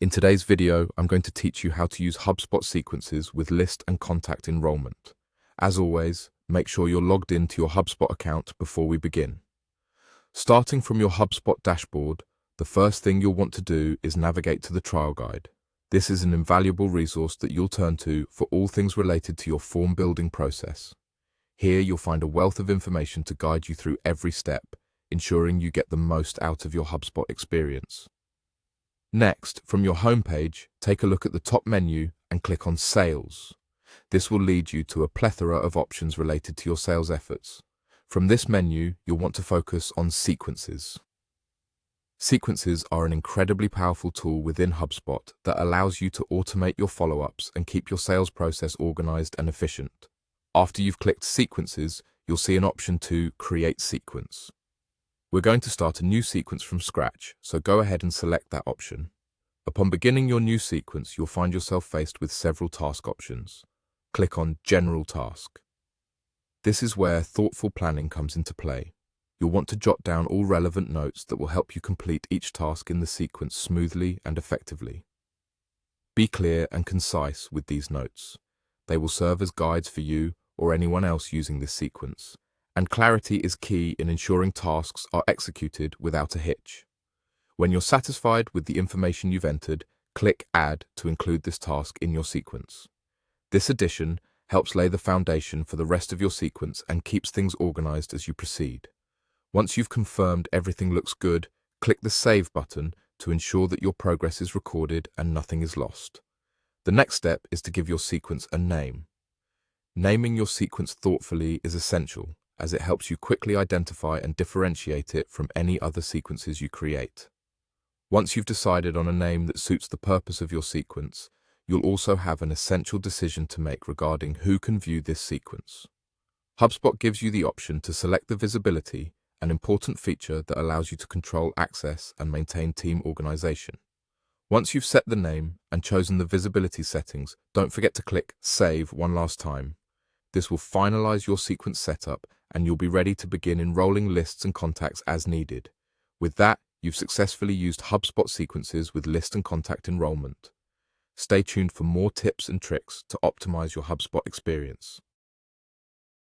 In today's video, I'm going to teach you how to use HubSpot sequences with List and Contact Enrollment. As always, make sure you're logged into your HubSpot account before we begin. Starting from your HubSpot dashboard, the first thing you'll want to do is navigate to the trial guide. This is an invaluable resource that you'll turn to for all things related to your form building process. Here you'll find a wealth of information to guide you through every step, ensuring you get the most out of your HubSpot experience. Next, from your homepage, take a look at the top menu and click on Sales. This will lead you to a plethora of options related to your sales efforts. From this menu, you'll want to focus on Sequences. Sequences are an incredibly powerful tool within HubSpot that allows you to automate your follow-ups and keep your sales process organized and efficient. After you've clicked Sequences, you'll see an option to Create Sequence. We're going to start a new sequence from scratch, so go ahead and select that option. Upon beginning your new sequence, you'll find yourself faced with several task options. Click on General Task. This is where thoughtful planning comes into play. You'll want to jot down all relevant notes that will help you complete each task in the sequence smoothly and effectively. Be clear and concise with these notes. They will serve as guides for you or anyone else using this sequence. And clarity is key in ensuring tasks are executed without a hitch. When you're satisfied with the information you've entered, click Add to include this task in your sequence. This addition helps lay the foundation for the rest of your sequence and keeps things organized as you proceed. Once you've confirmed everything looks good, click the Save button to ensure that your progress is recorded and nothing is lost. The next step is to give your sequence a name. Naming your sequence thoughtfully is essential, as it helps you quickly identify and differentiate it from any other sequences you create. Once you've decided on a name that suits the purpose of your sequence, you'll also have an essential decision to make regarding who can view this sequence. HubSpot gives you the option to select the visibility, an important feature that allows you to control access and maintain team organization. Once you've set the name and chosen the visibility settings, don't forget to click Save one last time. This will finalize your sequence setup and you'll be ready to begin enrolling lists and contacts as needed. With that, you've successfully used HubSpot sequences with List and Contact Enrollment. Stay tuned for more tips and tricks to optimize your HubSpot experience.